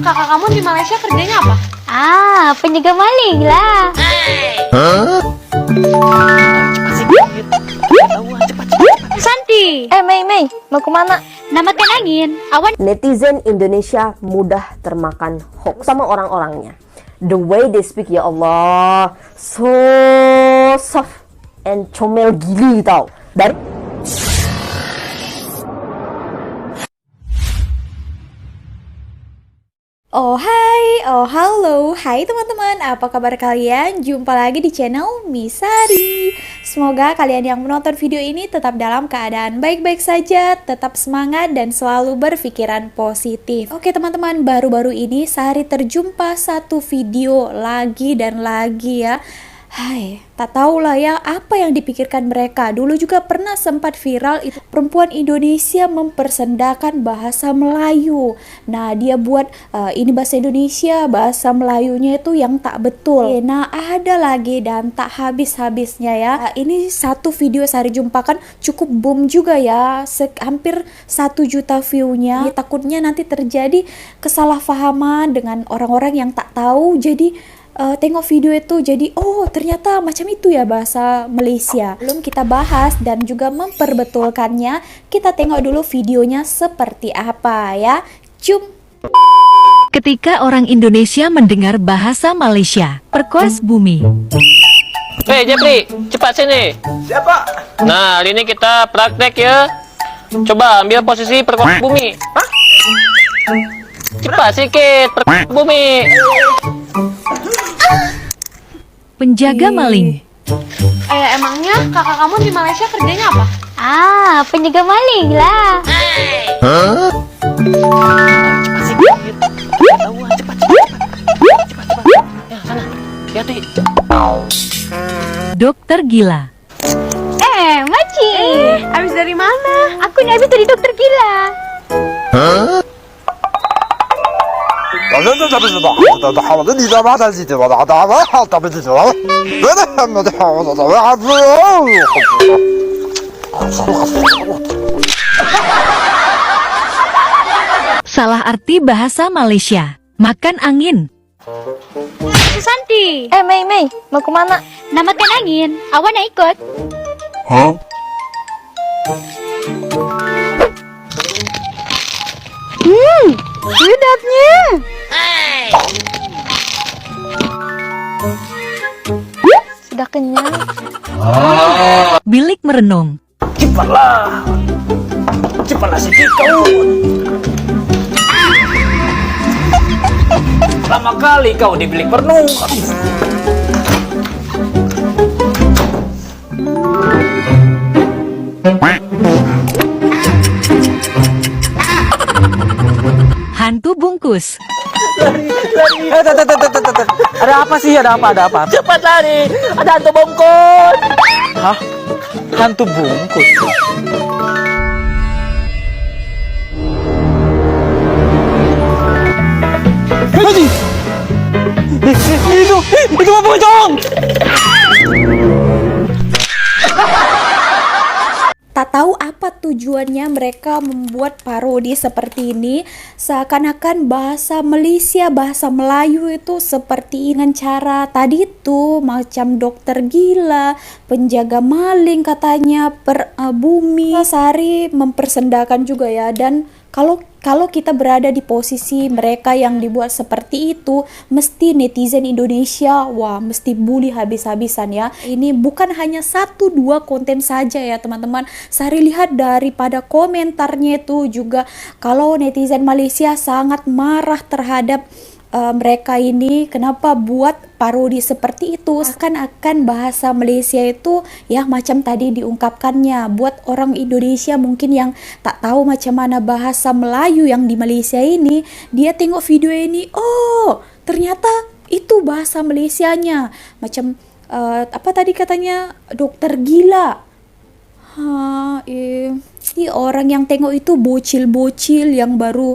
kakak kamu di Malaysia kerjanya apa? Penjaga maling lah. Santi, Mei, mau kemana? namakan angin. Awan Netizen Indonesia mudah termakan hoax sama orang-orangnya. The way they speak, ya Allah, so soft and comel gili tau. Dari Oh hai, oh halo, hai teman-teman, apa kabar kalian? Jumpa lagi di channel Misari. Semoga kalian yang menonton video ini tetap dalam keadaan baik-baik saja, tetap semangat dan selalu berpikiran positif. Oke teman-teman, baru-baru ini Sari terjumpa satu video lagi dan lagi ya. Hai, tak tahulah ya apa yang dipikirkan mereka. Dulu juga pernah sempat viral itu perempuan Indonesia mempersendakan bahasa Melayu. Nah, dia buat ini bahasa Indonesia, bahasa Melayunya itu yang tak betul. Nah, ada lagi dan tak habis-habisnya ya. Ini satu video Sari jumpakan cukup boom juga ya. Hampir 1 juta view-nya. Takutnya nanti terjadi kesalahpahaman dengan orang-orang yang tak tahu. Jadi tengok video itu jadi oh ternyata macam itu ya bahasa Malaysia. Belum kita bahas dan juga memperbetulkannya, kita tengok dulu videonya seperti apa ya. Jom. Ketika orang Indonesia mendengar bahasa Malaysia, perkuas bumi. Hei Jepri, cepat sini. Siapa? Nah, hari ini kita praktek ya. Coba ambil posisi perkuas bumi. Hah? Cepat sedikit, perkuas bumi. Penjaga maling. emangnya kakak kamu di Malaysia kerjanya apa? Penjaga maling lah. Ya, sana. Hati-hati. Dokter gila. Maci. Habis dari mana? Aku nih habis dari dokter gila. Salah arti bahasa Malaysia. Makan angin. Santi, Mei, mau kemana? namakan angin. Awan nak ikut? Sedapnya. Sudah kenyang. Bilik merenung. Cepatlah. Cepatlah sedikit kau. Lama kali kau di bilik penuh. Hantu bungkus. Ada apa sih? Ada apa? Cepat lari, ada hantu bungkus. Hah? Hantu bungkus? Haji! Itu apa pocong? Tak tahu apa tujuannya mereka membuat parodi seperti ini. Seakan-akan bahasa Malaysia, bahasa Melayu itu seperti dengan cara tadi itu macam dokter gila, penjaga maling katanya, bumi. Sari mempersendakan juga ya. Dan kalau kita berada di posisi mereka yang dibuat seperti itu, mesti netizen Indonesia, wah mesti bully habis-habisan ya. Ini bukan hanya 1-2 konten saja ya teman-teman. Sari lihat daripada komentarnya itu juga kalau netizen Malaysia sangat marah terhadap mereka ini kenapa buat parodi seperti itu. Akan bahasa Malaysia itu ya macam tadi diungkapkannya, buat orang Indonesia mungkin yang tak tahu macam mana bahasa Melayu yang di Malaysia ini, dia tengok video ini, oh ternyata itu bahasa Malaysianya macam apa tadi katanya dokter gila. pasti orang yang tengok itu bocil-bocil yang baru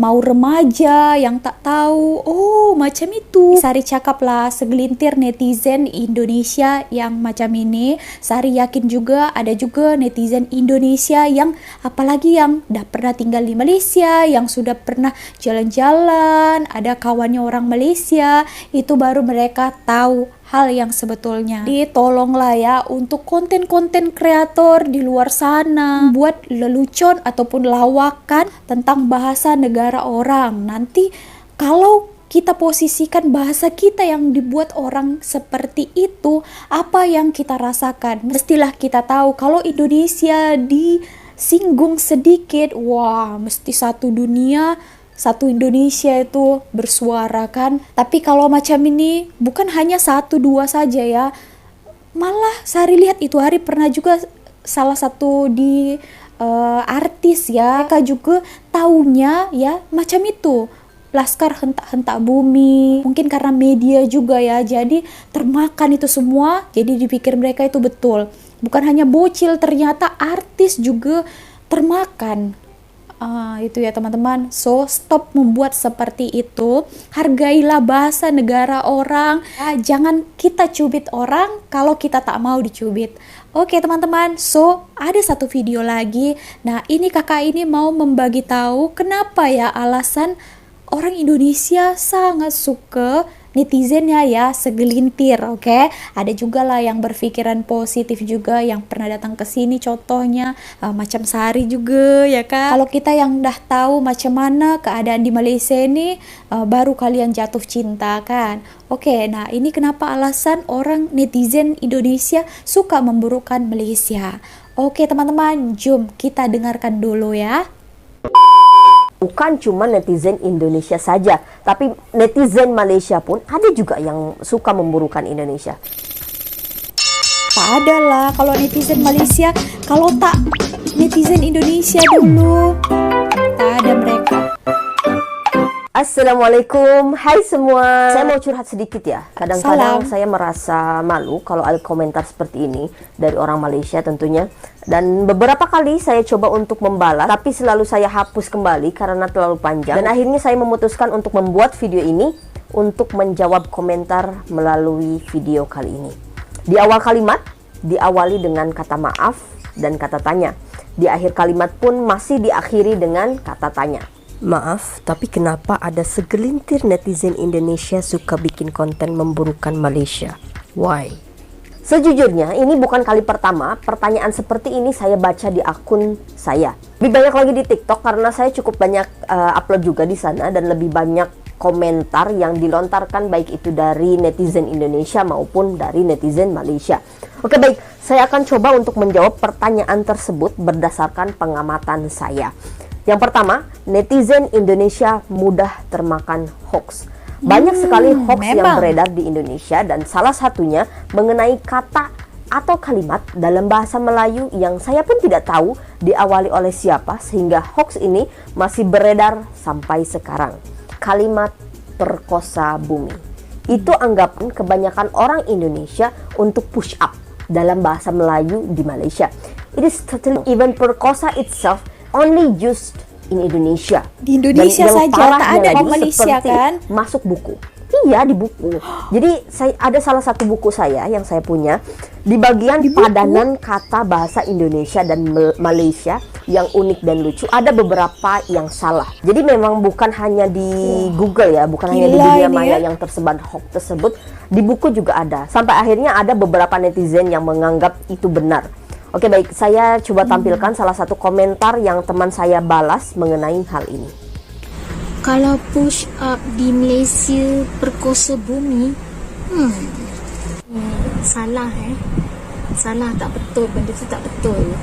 mau remaja, yang tak tahu, oh macam itu. Sari cakap lah segelintir netizen Indonesia yang macam ini. Sari yakin juga ada juga netizen Indonesia yang apalagi yang dah pernah tinggal di Malaysia, yang sudah pernah jalan-jalan, ada kawannya orang Malaysia, itu baru mereka tahu hal yang sebetulnya. Jadi tolonglah ya untuk konten-konten kreator di luar sana buat lelucon ataupun lawakan tentang bahasa negara orang. Nanti kalau kita posisikan bahasa kita yang dibuat orang seperti itu, apa yang kita rasakan? Mestilah kita tahu kalau Indonesia disinggung sedikit, wah mesti satu dunia, satu Indonesia itu bersuara kan. Tapi kalau macam ini bukan hanya satu dua saja ya, malah Sari lihat itu hari pernah juga salah satu di artis ya, mereka juga taunya ya macam itu, Laskar Hentak-Hentak Bumi. Mungkin karena media juga ya, jadi termakan itu semua, jadi dipikir mereka itu betul. Bukan hanya bocil, ternyata artis juga termakan. Itu ya teman-teman. So stop membuat seperti itu, hargailah bahasa negara orang. Jangan kita cubit orang kalau kita tak mau dicubit. Oke teman-teman, so ada satu video lagi. Nah ini kakak ini mau membagi tahu kenapa ya alasan orang Indonesia sangat suka netizennya ya segelintir. Oke, ada juga lah yang berpikiran positif juga, yang pernah datang ke sini contohnya macam Sari juga ya kan. Kalau kita yang dah tahu macam mana keadaan di Malaysia ini, baru kalian jatuh cinta kan. Oke, nah ini kenapa alasan orang netizen Indonesia suka memburukkan Malaysia. Oke teman-teman, jom kita dengarkan dulu ya. Bukan cuma netizen Indonesia saja, tapi netizen Malaysia pun ada juga yang suka memburukan Indonesia. Tak ada lah kalau netizen Malaysia, kalau tak netizen Indonesia dulu. Tak ada mereka. Assalamualaikum, hai semua. Saya mau curhat sedikit ya. Kadang-kadang Salam. saya merasa malu kalau ada komentar seperti ini dari orang Malaysia tentunya. Dan beberapa kali saya coba untuk membalas, tapi selalu saya hapus kembali karena terlalu panjang. Dan akhirnya saya memutuskan untuk membuat video ini untuk menjawab komentar melalui video kali ini. Di awal kalimat, diawali dengan kata maaf dan kata tanya. Di akhir kalimat pun masih diakhiri dengan kata tanya. Maaf, tapi kenapa ada segelintir netizen Indonesia suka bikin konten memburukan Malaysia? Why? Sejujurnya, ini bukan kali pertama pertanyaan seperti ini saya baca di akun saya. Lebih banyak lagi di TikTok karena saya cukup banyak upload juga di sana, dan lebih banyak komentar yang dilontarkan baik itu dari netizen Indonesia maupun dari netizen Malaysia. Oke baik, saya akan coba untuk menjawab pertanyaan tersebut berdasarkan pengamatan saya. Yang pertama, netizen Indonesia mudah termakan hoax. Banyak sekali hoax yang beredar di Indonesia, dan salah satunya mengenai kata atau kalimat dalam bahasa Melayu yang saya pun tidak tahu diawali oleh siapa, sehingga hoax ini masih beredar sampai sekarang. Kalimat perkosa bumi. Itu anggapan kebanyakan orang Indonesia untuk push up dalam bahasa Melayu di Malaysia. It is totally, even perkosa itself only used in Indonesia. Di Indonesia saja, tak ada di Malaysia kan? Masuk buku. Iya, di buku. Jadi ada salah satu buku saya yang saya punya, di bagian padanan kata bahasa Indonesia dan Malaysia yang unik dan lucu, ada beberapa yang salah. Jadi memang bukan hanya di Google ya, bukan hanya di dunia maya yang tersebar hoax tersebut, di buku juga ada. Sampai akhirnya ada beberapa netizen yang menganggap itu benar. Oke baik, saya coba tampilkan salah satu komentar yang teman saya balas mengenai hal ini. Kalau push up di Malaysia perkosa bumi, salah salah, tak betul, benda tu tak betul.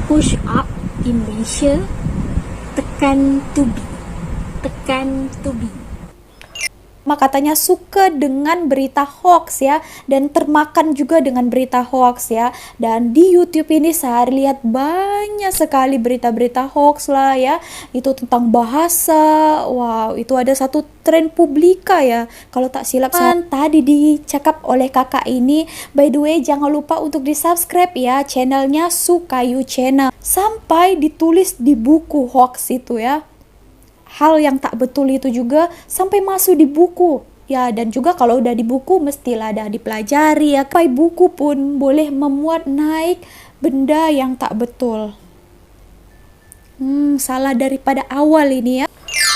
Push up di Malaysia, tekan to be. katanya suka dengan berita hoax ya, dan termakan juga dengan berita hoax ya. Dan di YouTube ini saya lihat banyak sekali berita-berita hoax lah ya, itu tentang bahasa. Wow, itu ada satu tren Publika ya, kalau tak silap tadi dicakap oleh kakak ini. By the way, jangan lupa untuk di subscribe ya channelnya Sukayu Channel, sampai ditulis di buku hoax itu ya. Hal yang tak betul itu juga sampai masuk di buku ya, dan juga kalau udah di buku mestilah ada dipelajari ya. Sampai buku pun boleh memuat naik benda yang tak betul. Salah daripada awal ini ya.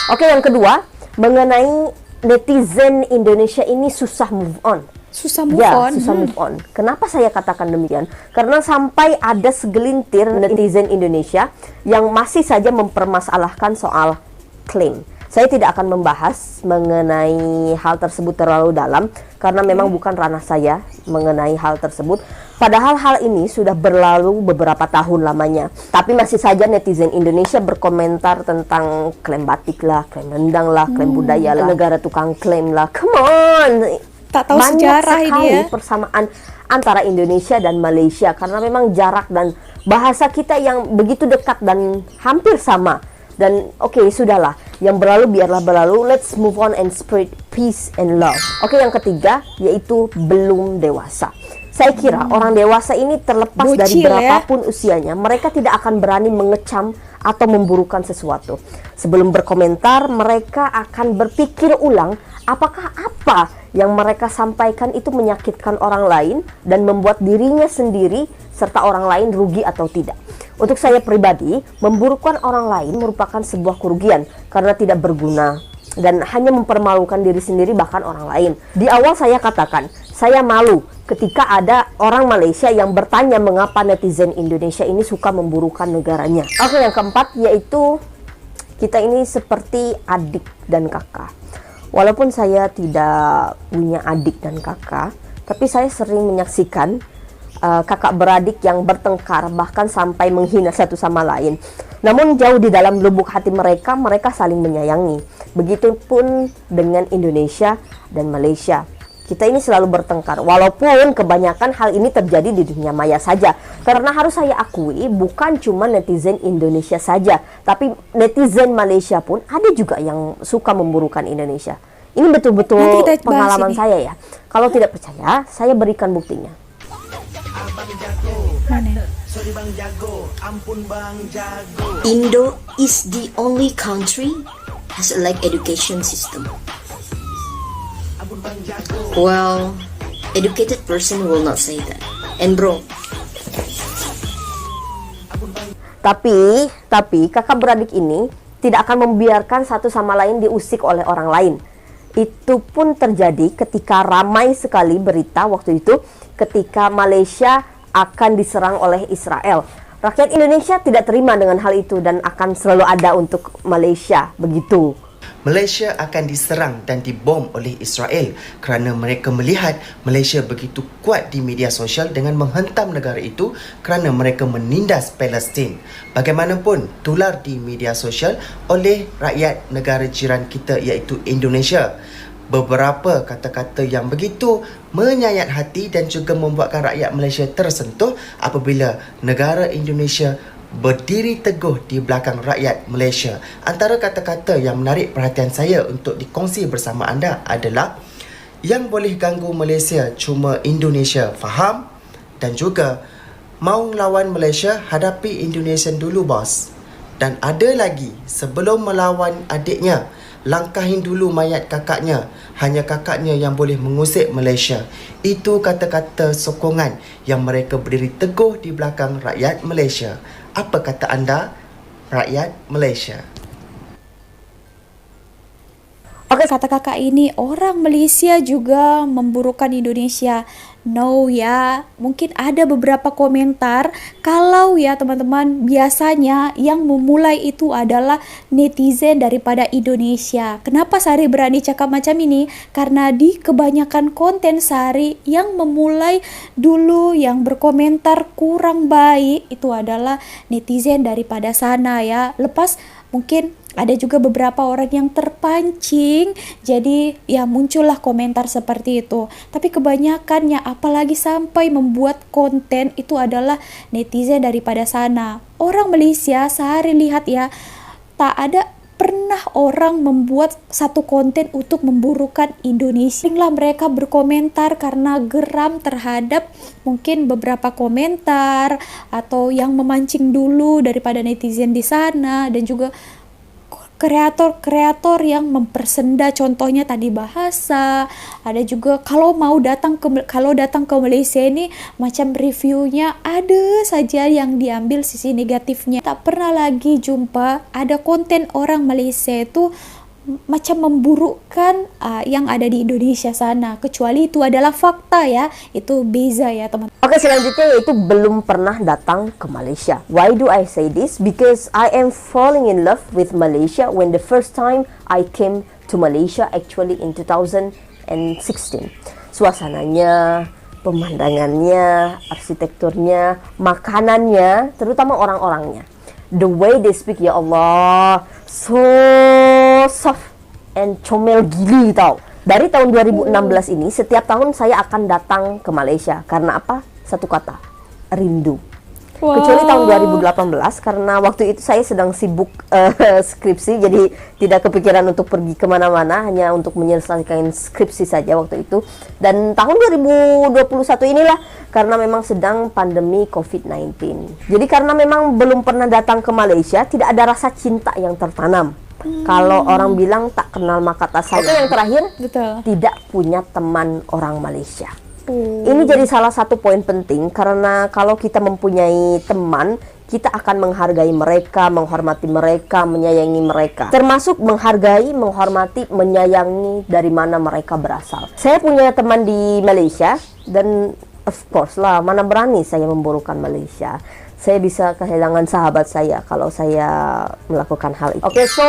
Oke, yang kedua mengenai netizen Indonesia ini susah move on. Susah move on. Susah move on. Kenapa saya katakan demikian? Karena sampai ada segelintir netizen Indonesia yang masih saja mempermasalahkan soal klaim. Saya tidak akan membahas mengenai hal tersebut terlalu dalam karena memang bukan ranah saya mengenai hal tersebut. Padahal hal ini sudah berlalu beberapa tahun lamanya. Tapi masih saja netizen Indonesia berkomentar tentang klaim batik lah, klaim rendang lah, klaim budaya lah, negara tukang klaim lah. Come on. Tak tahu Banyak sejarah sekali ini ya. persamaan antara Indonesia dan Malaysia karena memang jarak dan bahasa kita yang begitu dekat dan hampir sama. Dan oke, sudahlah, yang berlalu biarlah berlalu. Let's move on and spread peace and love. Oke, yang ketiga yaitu belum dewasa. Saya kira orang dewasa ini terlepas dari Bocil, berapapun usianya, mereka tidak akan berani mengecam atau memburukan sesuatu. Sebelum berkomentar, mereka akan berpikir ulang apakah apa yang mereka sampaikan itu menyakitkan orang lain dan membuat dirinya sendiri serta orang lain rugi atau tidak. Untuk saya pribadi, memburukan orang lain merupakan sebuah kerugian karena tidak berguna dan hanya mempermalukan diri sendiri bahkan orang lain. Di awal saya katakan, saya malu ketika ada orang Malaysia yang bertanya mengapa netizen Indonesia ini suka memburukan negaranya. Oke, yang keempat yaitu kita ini seperti adik dan kakak. Walaupun saya tidak punya adik dan kakak, tapi saya sering menyaksikan kakak beradik yang bertengkar bahkan sampai menghina satu sama lain. Namun jauh di dalam lubuk hati mereka, mereka saling menyayangi. Begitupun dengan Indonesia dan Malaysia. Kita ini selalu bertengkar, walaupun kebanyakan hal ini terjadi di dunia maya saja. Karena harus saya akui, bukan cuma netizen Indonesia saja, tapi netizen Malaysia pun ada juga yang suka memburukan Indonesia. Ini betul-betul pengalaman saya ya. Kalau tidak percaya, saya berikan buktinya. Indo is the only country has a like education system. Well, educated person will not say that. And bro, Tapi kakak beradik ini tidak akan membiarkan satu sama lain diusik oleh orang lain. Itu pun terjadi ketika ramai sekali berita waktu itu ketika Malaysia akan diserang oleh Israel. Rakyat Indonesia tidak terima dengan hal itu dan akan selalu ada untuk Malaysia, begitu. Malaysia akan diserang dan dibom oleh Israel kerana mereka melihat Malaysia begitu kuat di media sosial dengan menghentam negara itu kerana mereka menindas Palestin. Bagaimanapun tular di media sosial oleh rakyat negara jiran kita iaitu Indonesia. Beberapa kata-kata yang begitu menyayat hati dan juga membuatkan rakyat Malaysia tersentuh apabila negara Indonesia berdiri teguh di belakang rakyat Malaysia. Antara kata-kata yang menarik perhatian saya untuk dikongsi bersama anda adalah yang boleh ganggu Malaysia cuma Indonesia faham, dan juga mau melawan Malaysia hadapi Indonesia dulu bos. Dan ada lagi, sebelum melawan adiknya, langkahin dulu mayat kakaknya. Hanya kakaknya yang boleh mengusik Malaysia. Itu kata-kata sokongan yang mereka berdiri teguh di belakang rakyat Malaysia. Apa kata anda, rakyat Malaysia? Oke, kata kakak ini, orang Malaysia juga memburukan Indonesia. No ya, mungkin ada beberapa komentar. Kalau ya teman-teman, biasanya yang memulai itu adalah netizen daripada Indonesia. Kenapa Sari berani cakap macam ini? Karena di kebanyakan konten Sari yang memulai dulu, yang berkomentar kurang baik, itu adalah netizen daripada sana ya. Lepas mungkin ada juga beberapa orang yang terpancing, jadi ya muncullah komentar seperti itu. Tapi kebanyakannya, apalagi sampai membuat konten, itu adalah netizen daripada sana. Orang Malaysia sehari lihat ya, tak ada pernah orang membuat satu konten untuk memburukan Indonesia. Seringlah mereka berkomentar karena geram terhadap mungkin beberapa komentar atau yang memancing dulu daripada netizen di sana, dan juga kreator-kreator yang mempersenda, contohnya tadi bahasa. Ada juga kalau datang ke Malaysia ini, macam reviewnya ada saja yang diambil sisi negatifnya. Tak pernah lagi jumpa ada konten orang Malaysia itu macam memburukkan yang ada di Indonesia sana, kecuali itu adalah fakta ya, itu beza ya teman. Oke, selanjutnya yaitu belum pernah datang ke Malaysia. Why do I say this? Because I am falling in love with Malaysia when the first time I came to Malaysia actually in 2016. Suasananya, pemandangannya, arsitekturnya, makanannya, terutama orang-orangnya. The way they speak, ya Allah, so soft and comel gili tau. Dari tahun 2016 ini, setiap tahun saya akan datang ke Malaysia. Karena apa? Satu kata, rindu. Wow. Kecuali tahun 2018, karena waktu itu saya sedang sibuk skripsi, jadi tidak kepikiran untuk pergi kemana-mana, hanya untuk menyelesaikan skripsi saja waktu itu. Dan tahun 2021 inilah, karena memang sedang pandemi COVID-19. Jadi karena memang belum pernah datang ke Malaysia, tidak ada rasa cinta yang tertanam. Kalau orang bilang tak kenal maka tak sayang. Itu yang terakhir, Betul. tidak punya teman orang Malaysia. Ini jadi salah satu poin penting, karena kalau kita mempunyai teman, kita akan menghargai mereka, menghormati mereka, menyayangi mereka. Termasuk menghargai, menghormati, menyayangi dari mana mereka berasal. Saya punya teman di Malaysia, dan of course lah, mana berani saya memburukan Malaysia. Saya bisa kehilangan sahabat saya kalau saya melakukan hal itu. Oke, so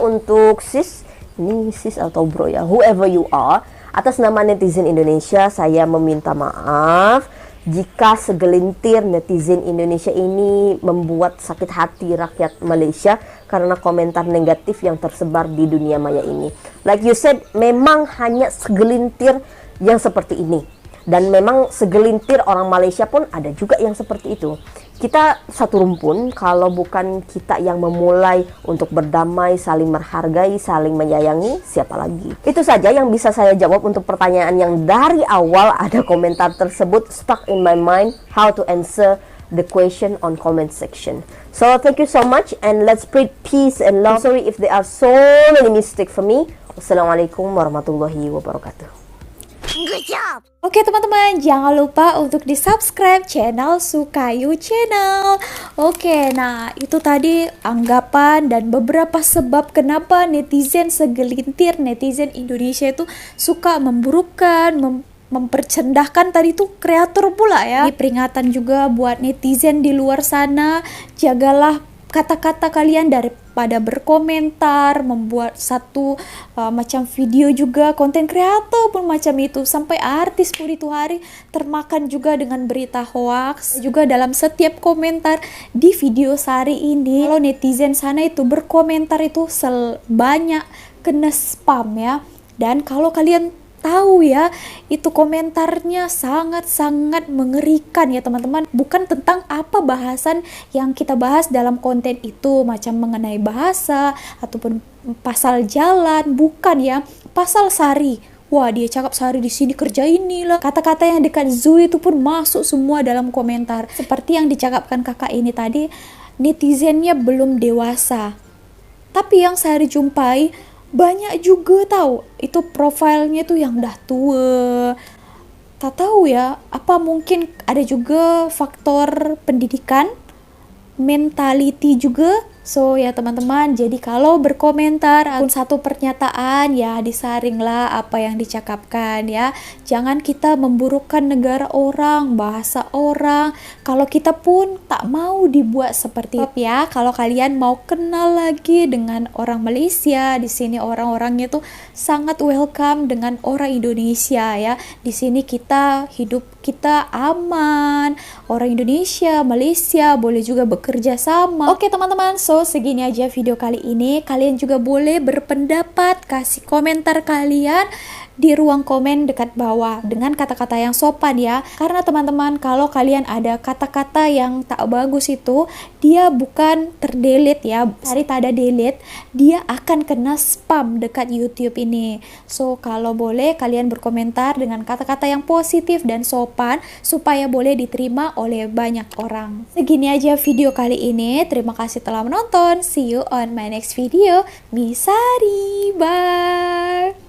untuk sis, ini sis atau bro ya, whoever you are, atas nama netizen Indonesia, saya meminta maaf jika segelintir netizen Indonesia ini membuat sakit hati rakyat Malaysia karena komentar negatif yang tersebar di dunia maya ini. Like you said, memang hanya segelintir yang seperti ini. Dan memang segelintir orang Malaysia pun ada juga yang seperti itu. Kita satu rumpun, kalau bukan kita yang memulai untuk berdamai, saling menghargai, saling menyayangi, siapa lagi? Itu saja yang bisa saya jawab untuk pertanyaan yang dari awal ada komentar tersebut stuck in my mind, how to answer the question on comment section. So thank you so much, and let's spread peace and love. Sorry if there are so many mistakes for me. Wassalamualaikum warahmatullahi wabarakatuh. Oke teman-teman, jangan lupa untuk di subscribe channel Sukayu Channel. Oke, nah itu tadi anggapan dan beberapa sebab kenapa segelintir netizen Indonesia itu suka memburukkan, mempercendahkan tadi tuh kreator pula ya. Ini peringatan juga buat netizen di luar sana, jagalah kata-kata kalian daripada berkomentar, membuat satu macam video juga, konten kreator pun macam itu, sampai artis pun itu hari termakan juga dengan berita hoax. Juga dalam setiap komentar di video sehari ini, kalau netizen sana itu berkomentar itu banyak kena spam ya. Dan kalau kalian tahu ya, itu komentarnya sangat-sangat mengerikan ya teman-teman. Bukan tentang apa bahasan yang kita bahas dalam konten itu, macam mengenai bahasa ataupun pasal jalan, bukan ya, pasal sehari. Wah, dia cakap sehari di sini kerja inilah. Kata-kata yang dekat Zui itu pun masuk semua dalam komentar. Seperti yang dicakapkan kakak ini tadi, netizennya belum dewasa. Tapi yang saya jumpai banyak juga tahu itu profilnya tuh yang dah tua. Tak tahu ya, apa mungkin ada juga faktor pendidikan, mentality juga. So ya teman-teman, jadi kalau berkomentar pun satu pernyataan ya disaringlah apa yang dicakapkan ya. Jangan kita memburukkan negara orang, bahasa orang, kalau kita pun tak mau dibuat seperti itu ya. Kalau kalian mau kenal lagi dengan orang Malaysia, di sini orang-orangnya tuh sangat welcome dengan orang Indonesia ya. Di sini kita hidup kita aman, orang Indonesia, Malaysia boleh juga bekerja sama. Oke teman-teman, so So, segini aja video kali ini. Kalian juga boleh berpendapat, kasih komentar kalian di ruang komen dekat bawah dengan kata-kata yang sopan ya. Karena teman-teman, kalau kalian ada kata-kata yang tak bagus itu, dia bukan terdelete ya, cari tanda delete, dia akan kena spam dekat YouTube ini. So, kalau boleh kalian berkomentar dengan kata-kata yang positif dan sopan supaya boleh diterima oleh banyak orang. Segini aja video kali ini. Terima kasih telah menonton. See you on my next video. Misari, bye.